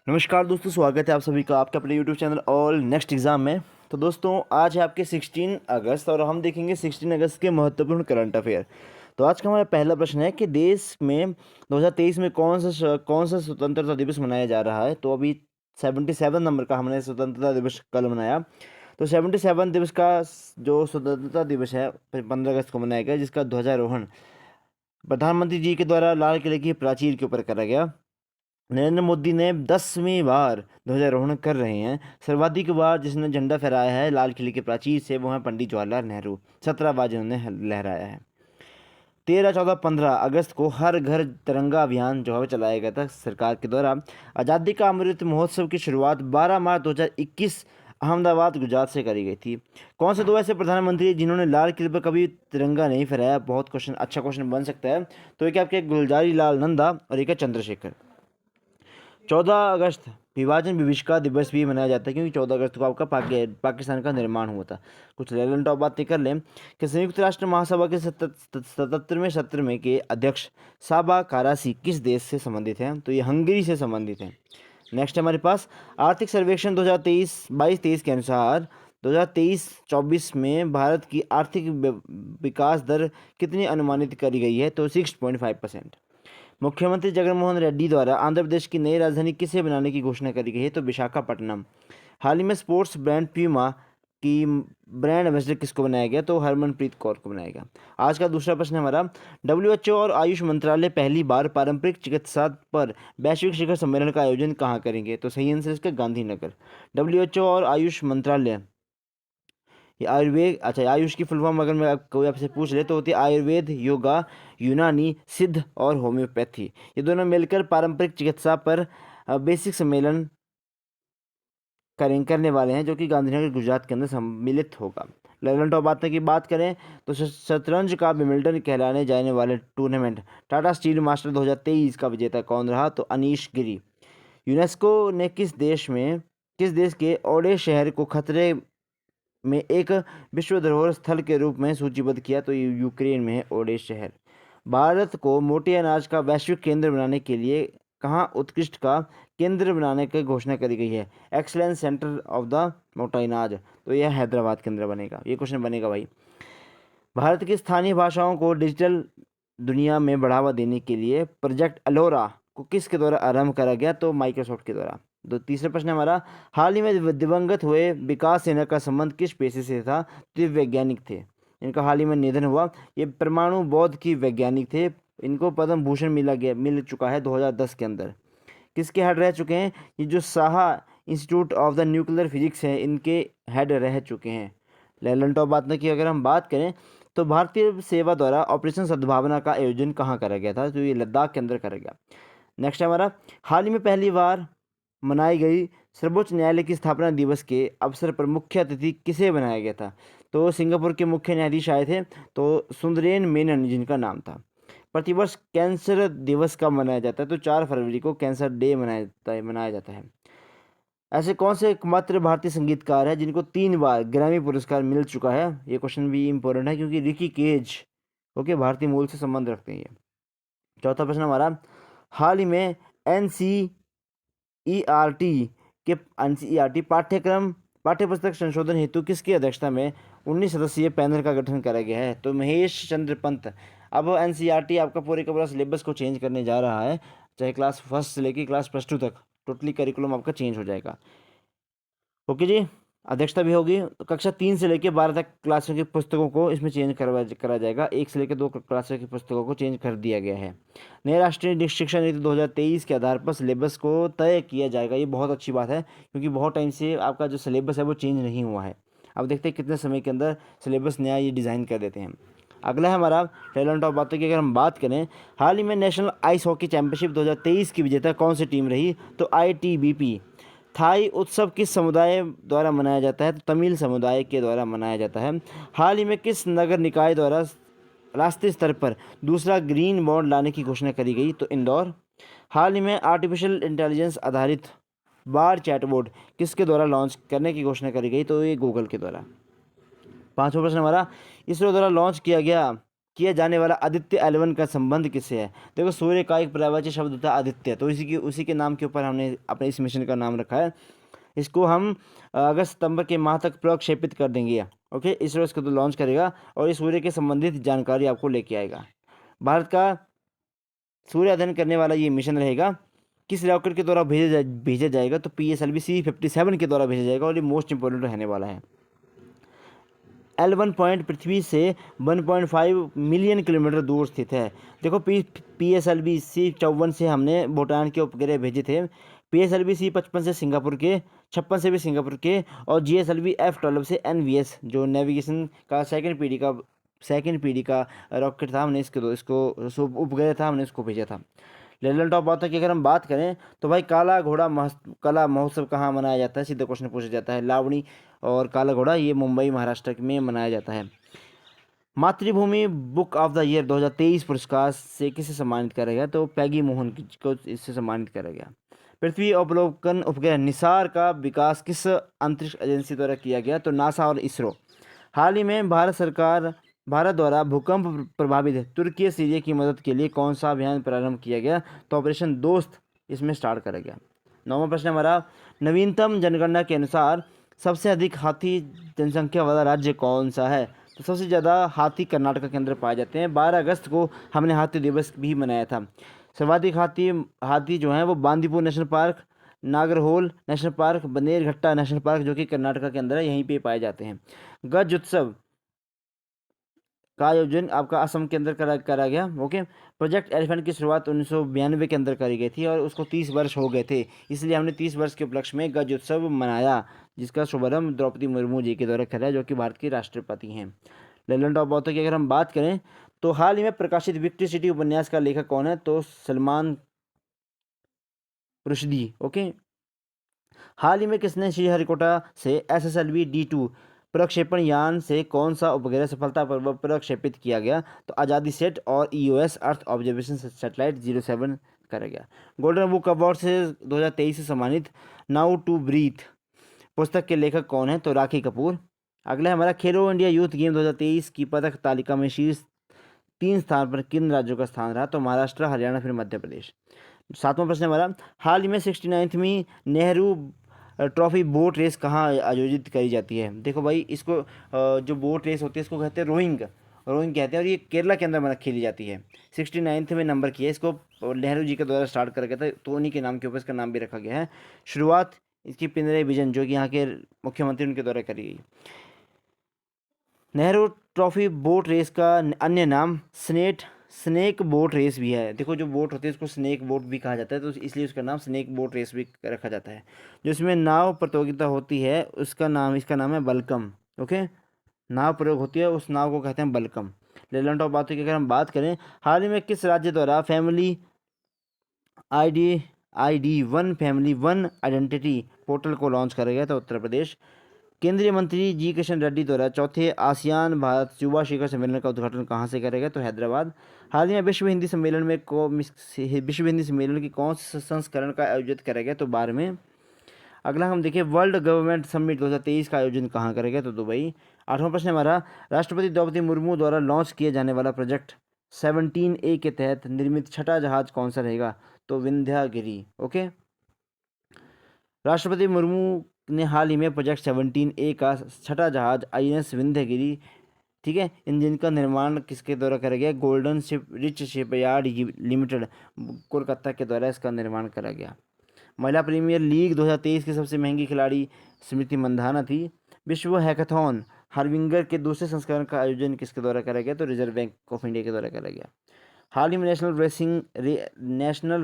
नमस्कार दोस्तों, स्वागत है आप सभी का आपके अपने YouTube channel all next exam में। तो दोस्तों आज है आपके 16 अगस्त और हम देखेंगे 16 अगस्त के महत्वपूर्ण करंट अफेयर। तो आज का हमारा पहला प्रश्न है कि देश में 2023 में कौन सा स्वतंत्रता दिवस मनाया जा रहा है। तो अभी 77 नंबर का हमने स्वतंत्रता दिवस कल मनाया। तो 77 दिवस का जो स्वतंत्रता दिवस है 15 अगस्त को मनाया गया, जिसका ध्वजारोहण प्रधानमंत्री जी के द्वारा लाल किले की प्राचीर के ऊपर करा गया। नरेंद्र मोदी ने 10वीं बार ध्वजारोहण कर रहे हैं। सर्वाधिक बार जिसने झंडा फहराया है लाल किले के प्राचीर से वो है पंडित जवाहरलाल नेहरू, 17 बार जिन्होंने लहराया है। 13, 14, 15 अगस्त को हर घर तिरंगा अभियान जो है चलाया गया था सरकार के द्वारा। आज़ादी का अमृत महोत्सव की शुरुआत 12 मार्च 2021 अहमदाबाद गुजरात से करी गई थी। कौन से दो ऐसे प्रधानमंत्री जिन्होंने लाल किले पर कभी तिरंगा नहीं फहराया? बहुत क्वेश्चन, अच्छा क्वेश्चन बन सकता है। तो एक आपके गुलजारी लाल नंदा और एक है चंद्रशेखर। 14 अगस्त विभाजन विभीषिका दिवस भी मनाया जाता है, क्योंकि 14 अगस्त को आपका पाकिस्तान का निर्माण हुआ था। कुछ रेलेवेंट टॉप बातें कर लें कि संयुक्त राष्ट्र महासभा के 77वें सत्र में के अध्यक्ष साबा कारासी किस देश से संबंधित हैं? तो ये हंगरी से संबंधित हैं। नेक्स्ट हमारे पास आर्थिक सर्वेक्षण 2023-22-23 के अनुसार 2023-24 में भारत की आर्थिक विकास दर कितनी अनुमानित करी गई है? तो 6.5%। मुख्यमंत्री जगनमोहन रेड्डी द्वारा आंध्र प्रदेश की नई राजधानी किसे बनाने की घोषणा करी गई है? तो विशाखापट्टनम। हाल ही में स्पोर्ट्स ब्रांड प्यूमा की ब्रांड एम्बेसडर किसको बनाया गया? तो हरमनप्रीत कौर को बनाया गया। आज का दूसरा प्रश्न हमारा, WHO और आयुष मंत्रालय पहली बार पारंपरिक चिकित्सा पर वैश्विक शिखर सम्मेलन का आयोजन कहाँ करेंगे? तो सही आंसर इसका गांधीनगर। WHO और आयुष मंत्रालय, ये आयुर्वेद, अच्छा आयुष की फुल फॉर्म अगर मैं कोई आपसे पूछ ले तो होती है आयुर्वेद, योगा, यूनानी, सिद्ध और होम्योपैथी। ये दोनों मिलकर पारंपरिक चिकित्सा पर बेसिक सम्मेलन करने वाले हैं, जो कि गांधीनगर गुजरात के अंदर सम्मिलित होगा। लेवल ऑफ बातें की बात करें तो शतरंज का विमिल्टन कहलाने जाने वाले टूर्नामेंट टाटा स्टील मास्टर 2023 का विजेता कौन रहा? तो अनीश गिरी। यूनेस्को ने किस देश के ओडे शहर को खतरे में एक विश्व धरोहर स्थल के रूप में सूचीबद्ध किया? तो ये यूक्रेन में है ओडे शहर। भारत को मोटे अनाज का वैश्विक केंद्र बनाने के लिए कहाँ उत्कृष्ट का केंद्र बनाने की घोषणा करी गई है? एक्सलेंस सेंटर ऑफ द मोटा अनाज। तो यह हैदराबाद के अंदर बनेगा। ये क्वेश्चन बनेगा भाई। भारत की स्थानीय भाषाओं को डिजिटल दुनिया में बढ़ावा देने के लिए प्रोजेक्ट अलोरा को किसके द्वारा आरंभ करा गया? तो माइक्रोसॉफ्ट के द्वारा। तीसरा प्रश्न हमारा, हाल ही में दिवंगत हुए विकास सेना का संबंध किस पेशे से था? तो ये वैज्ञानिक थे, इनका हाल ही में निधन हुआ। ये परमाणु बौद्ध की वैज्ञानिक थे। इनको पद्म भूषण मिल चुका है 2010 के अंदर। किसके हेड रह चुके हैं? ये जो Saha institute of the nuclear physics है, इनके हेड रह चुके हैं। लेवल टॉप बात की अगर हम बात करें तो भारतीय सेवा द्वारा ऑपरेशन सद्भावना का आयोजन कहाँ करा गया था? तो ये लद्दाख के अंदर करा गया। नेक्स्ट हमारा, हाल ही में पहली बार मनाई गई सर्वोच्च न्यायालय की स्थापना दिवस के अवसर पर मुख्य अतिथि किसे बनाया गया था? तो सिंगापुर के मुख्य न्यायाधीश आए थे, तो सुंदरेन मेनन जिनका नाम था। प्रतिवर्ष कैंसर दिवस कब मनाया जाता है? तो 4 फरवरी को कैंसर डे मनाया जाता है। ऐसे कौन से एकमात्र भारतीय संगीतकार है जिनको 3 बार ग्रैमी पुरस्कार मिल चुका है? ये क्वेश्चन भी इम्पोर्टेंट है, क्योंकि रिकी केज ओके भारतीय मूल से संबंध रखते हैं ये। चौथा प्रश्न हमारा, हाल ही में एनसीईआरटी पाठ्यपुस्तक संशोधन हेतु किसकी अध्यक्षता में 19 सदस्यीय पैनल का गठन करा गया है? तो महेश चंद्र पंत। अब एनसीईआरटी आपका पूरे का पूरा सिलेबस को चेंज करने जा रहा है, चाहे क्लास फर्स्ट से लेकर क्लास +2 तक टोटली करिकुलम आपका चेंज हो जाएगा। ओके जी, अध्यक्षता भी होगी। तो कक्षा 3 से लेकर 12 तक क्लासों की पुस्तकों को इसमें चेंज करा जाएगा। 1 से लेकर 2 क्लासों की पुस्तकों को चेंज कर दिया गया है। नए राष्ट्रीय शिक्षा नीति 2023 के आधार पर सिलेबस को तय किया जाएगा। ये बहुत अच्छी बात है, क्योंकि बहुत टाइम से आपका जो सिलेबस है वो चेंज नहीं हुआ है। अब देखते हैं कितने समय के अंदर सिलेबस नया ये डिज़ाइन कर देते हैं। अगला है हमारा टैलेंट ऑफ बातों की अगर हम बात करें, हाल ही में नेशनल आइस हॉकी चैंपियनशिप 2023 की विजेता कौन सी टीम रही? तो आईटीबीपी। थाई उत्सव किस समुदाय द्वारा मनाया जाता है? तो तमिल समुदाय के द्वारा मनाया जाता है। हाल ही में किस नगर निकाय द्वारा राष्ट्रीय स्तर पर दूसरा ग्रीन बॉन्ड लाने की घोषणा करी गई? तो इंदौर। हाल ही में आर्टिफिशियल इंटेलिजेंस आधारित बार चैटबोर्ड किसके द्वारा लॉन्च करने की घोषणा करी गई? तो ये गूगल के द्वारा। पांचवा प्रश्न हमारा, इसरो द्वारा लॉन्च किया गया किया जाने वाला आदित्य L1 का संबंध किससे है? देखो सूर्य का एक पर्यायवाची शब्द होता है आदित्य, तो उसी के नाम के ऊपर हमने अपने इस मिशन का नाम रखा है। इसको हम अगस्त सितंबर के माह तक प्रक्षेपित कर देंगे। ओके, इसरो इसको तो लॉन्च करेगा और इस सूर्य के संबंधित जानकारी आपको लेके आएगा। भारत का सूर्य अध्ययन करने वाला ये मिशन रहेगा। किस रॉकेट के द्वारा भेजा जाएगा? तो PSLV C57 के द्वारा भेजा जाएगा और ये मोस्ट इंपॉर्टेंट रहने वाला है। L1 पॉइंट पृथ्वी से 1.5 मिलियन किलोमीटर दूर स्थित है। देखो PSLV C54 से हमने भूटान के उपग्रह भेजे थे, PSLV C55 से सिंगापुर के, 56 से भी सिंगापुर के, और GSLV F12 से NVS जो नेविगेशन का सेकंड पीढ़ी का रॉकेट था, हमने इसको उपग्रह था, हमने इसको भेजा था। लेवल टॉप बातों की अगर हम बात करें तो भाई कला महोत्सव कहाँ मनाया जाता है? सीधा क्वेश्चन पूछा जाता है। लावणी और काला घोड़ा ये मुंबई महाराष्ट्र में मनाया जाता है। मातृभूमि बुक ऑफ द ईयर 2023 पुरस्कार से किसे सम्मानित करा गया? तो पैगी मोहन को इससे सम्मानित करा गया। पृथ्वी अवलोकन उपग्रह निसार का विकास किस अंतरिक्ष एजेंसी द्वारा किया गया? तो नासा और इसरो। हाल ही में भारत द्वारा भूकंप प्रभावित तुर्की सीरिया की मदद के लिए कौन सा अभियान प्रारंभ किया गया? तो ऑपरेशन दोस्त इसमें स्टार्ट करा गया। 9वां प्रश्न हमारा, नवीनतम जनगणना के अनुसार सबसे अधिक हाथी जनसंख्या वाला राज्य कौन सा है? तो सबसे ज़्यादा हाथी कर्नाटक के अंदर पाए जाते हैं। 12 अगस्त को हमने हाथी दिवस भी मनाया था। सर्वाधिक हाथी जो हैं वो Bandipur national park, Nagarhole national park, Bannerghatta national park जो कि कर्नाटक के अंदर है, यहीं पे पाए जाते हैं। गज उत्सव का आयोजन आपका असम के अंदर करा गया। ओके, प्रोजेक्ट एलिफेंट की शुरुआत 1992 के अंदर करी गई थी और उसको 30 वर्ष हो गए थे, इसलिए हमने 30 वर्ष के उपलक्ष्य में गज उत्सव मनाया, जिसका शुभारंभ द्रौपदी मुर्मू जी के द्वारा करा, जो कि भारत की राष्ट्रपति हैं। लेजेंड ऑफ ऑथर की अगर हम बात करें तो हाल ही में प्रकाशित विक्ट्री सिटी उपन्यास का लेखक कौन है? तो सलमान रुश्दी। ओके, हाल ही में किसने श्रीहरिकोटा से SSLV D2 प्रक्षेपण यान से कौन सा उपग्रह सफलतापूर्वक प्रक्षेपित किया गया? तो आज़ादी सेट और EOS अर्थ ऑब्जर्वेशन सैटेलाइट 07 करा गया। गोल्डन बुक अवार्ड से 2023 से सम्मानित नाउ टू ब्रीथ पुस्तक के लेखक कौन है? तो राखी कपूर। अगला है हमारा, खेलो इंडिया यूथ गेम 2023 की पदक तालिका में शीर्ष 3 स्थान पर किन राज्यों का स्थान रहा? तो महाराष्ट्र, हरियाणा, फिर मध्य प्रदेश। 7वां प्रश्न हमारा, हाल ही में 69वीं नेहरू ट्रॉफी बोट रेस कहाँ आयोजित करी जाती है? देखो भाई, इसको जो बोट रेस होती है इसको कहते हैं रोइंग कहते हैं, और ये केरला के अंदर खेली जाती है। 69 में नंबर किया, इसको नेहरू जी के द्वारा स्टार्ट करा गया था, तो उन्हीं के नाम के ऊपर इसका नाम भी रखा गया है। शुरुआत इसकी पिनरई विजन जो कि यहाँ के मुख्यमंत्री उनके द्वारा करी गई। नेहरू ट्रॉफी बोट रेस का अन्य नाम स्नेक बोट रेस भी है। देखो जो बोट होती है उसको स्नेक बोट भी कहा जाता है, तो इसलिए उसका नाम स्नेक बोट रेस भी रखा जाता है। जो इसमें नाव प्रतियोगिता होती है इसका नाम है बलकम। ओके, नाव प्रयोग होती है उस नाव को कहते हैं बलकम। लेलैंड ऑफ बातों की अगर हम बात करें, हाल ही में किस राज्य द्वारा family ID1 family 1 identity portal को लॉन्च करा गया था? उत्तर प्रदेश। केंद्रीय मंत्री जी किशन रेड्डी द्वारा चौथे आसियान भारत युवा शिखर सम्मेलन का उद्घाटन कहाँ से करेगा? तो हैदराबाद। हाल ही में विश्व हिंदी सम्मेलन की कौन से संस्करण का आयोजित करेगा? तो बारहवें। अगला हम देखें, वर्ल्ड गवर्नमेंट समिट 2023 का आयोजन कहाँ करेगा? तो दुबई। 8वां प्रश्न हमारा, राष्ट्रपति द्रौपदी मुर्मू द्वारा लॉन्च किए जाने वाला प्रोजेक्ट 17A के तहत निर्मित छठा जहाज कौन सा रहेगा? तो विंध्यागिरी। ओके, राष्ट्रपति मुर्मू ने हाल ही में प्रोजेक्ट 17A का छठा जहाज INS विंध्यगिरी, ठीक है, इंजन का निर्माण किसके द्वारा करा गया? Golden rich shipyard limited Kolkata के द्वारा इसका निर्माण करा गया। महिला प्रीमियर लीग 2023 की सबसे महंगी खिलाड़ी स्मृति मंधाना थी। विश्व हैकाथॉन हार्विंगर के दूसरे संस्करण का आयोजन किसके द्वारा करा गया? तो रिजर्व बैंक ऑफ इंडिया के द्वारा करा गया। हाल ही में नेशनल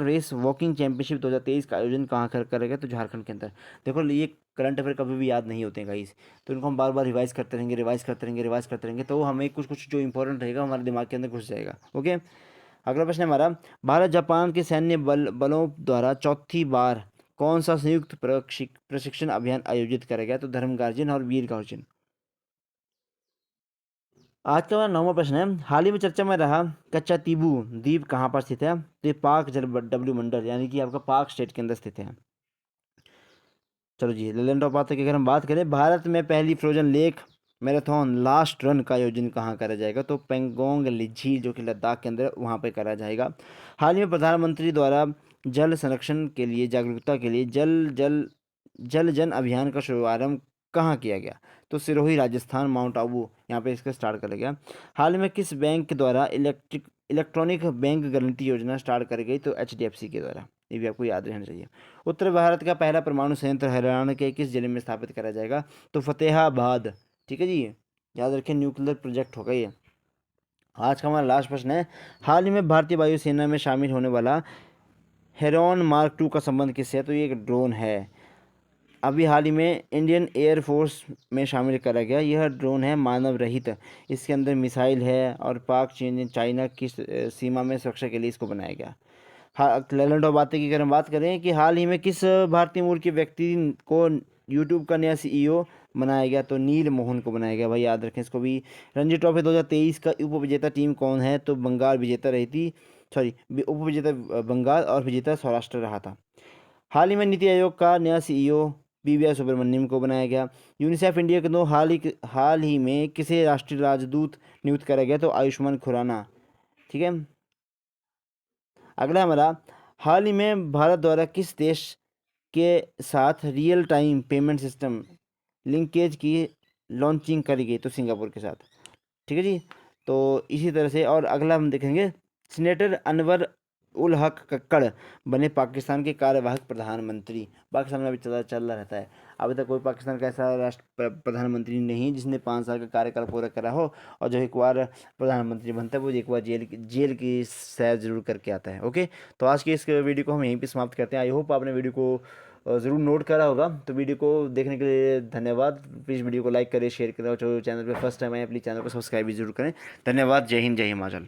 रेस वॉकिंग चैंपियनशिप 2023 का आयोजन कहाँ करेगा? तो झारखंड के अंदर। देखो ये करंट अफेयर कभी भी याद नहीं होते हैं गाइस, तो इनको हम बार बार रिवाइज करते रहेंगे, तो हमें कुछ जो इंपॉर्टेंट रहेगा हमारे दिमाग के अंदर घुस जाएगा। ओके, अगला प्रश्न हमारा, भारत जापान के सैन्य बलों द्वारा चौथी बार कौन सा संयुक्त प्रशिक्षण अभियान आयोजित करेगा? तो धर्मगार्जन और वीर गार्जन। आज का हमारा 9वां प्रश्न है, हाल ही में चर्चा में रहा कच्चा तीबू द्वीप कहाँ पर स्थित है? तो ये पाक डब्ल्यू मंडल यानी कि आपका पाक स्टेट के अंदर स्थित है। चलो जी, लेजेंड ऑफ बात की अगर हम बात करें, भारत में पहली frozen lake marathon last run का आयोजन कहाँ करा जाएगा? तो पेंगोंग झील जो कि लद्दाख के अंदर है, वहाँ पे करा जाएगा। हाल ही में प्रधानमंत्री द्वारा जल संरक्षण के लिए जागरूकता के लिए जल जन अभियान का शुभारंभ कहाँ किया गया? तो सिरोही राजस्थान, माउंट आबू यहाँ पे इसका स्टार्ट करा गया। हाल में किस बैंक के द्वारा इलेक्ट्रॉनिक बैंक गारंटी योजना स्टार्ट करी गई? तो एचडीएफसी के द्वारा। ये भी आपको याद रहना चाहिए। उत्तर भारत का पहला परमाणु संयंत्र हरियाणा के किस जिले में स्थापित करा जाएगा? तो फतेहाबाद। ठीक है जी, याद रखें, न्यूक्लियर प्रोजेक्ट होगा ये। आज का हमारा लास्ट प्रश्न है, हाल ही में भारतीय वायुसेना में शामिल होने वाला हेरॉन मार्क 2 का संबंध किससे है? तो ये एक ड्रोन है। अभी हाल ही में इंडियन एयरफोर्स में शामिल करा गया, यह ड्रोन है मानव रहित। इसके अंदर मिसाइल है और पाक चीन चाइना की सीमा में सुरक्षा के लिए इसको बनाया गया। हाँ, लेजेंड ऑफ बातें की अगर हम बात करें कि हाल ही में किस भारतीय मूल के व्यक्ति को यूट्यूब का नया सीईओ बनाया गया? तो नील मोहन को बनाया गया। भाई याद रखें इसको भी। रणजी ट्रॉफी 2023 का उप विजेता टीम कौन है? तो बंगाल विजेता रही थी, सॉरी, उप विजेता बंगाल और विजेता सौराष्ट्र रहा था। हाल ही में नीति आयोग का नया सीईओ बीवीआर सुब्रमण्यम को बनाया गया। यूनिसेफ इंडिया के दो हाल ही में किसे राष्ट्रीय राजदूत नियुक्त करा गया? तो आयुष्मान खुराना। ठीक है, अगला हमारा, हाल ही में भारत द्वारा किस देश के साथ real time payment system linkage की लॉन्चिंग करी गई? तो सिंगापुर के साथ। ठीक है जी, तो इसी तरह से। और अगला हम देखेंगे, सीनेटर अनवर उल हक कक्कड़ बने पाकिस्तान के कार्यवाहक प्रधानमंत्री। पाकिस्तान में अभी चल रहा रहता है, अभी तक कोई पाकिस्तान का ऐसा राष्ट्र प्रधानमंत्री नहीं जिसने 5 साल का कार्यकाल पूरा करा हो, और जो एक बार प्रधानमंत्री बनता है वो एक बार जेल की सैर जरूर करके आता है। ओके, तो आज की इस वीडियो को हम यहीं पे समाप्त करते हैं। आई होप आपने वीडियो को ज़रूर नोट करा होगा। तो वीडियो को देखने के लिए धन्यवाद। प्लीज़ वीडियो को लाइक करें, शेयर करें, और जो चैनल पे फर्स्ट टाइम आए प्लीज़ चैनल को सब्सक्राइब भी जरूर करें। धन्यवाद। जय हिंद, जय हिमाचल।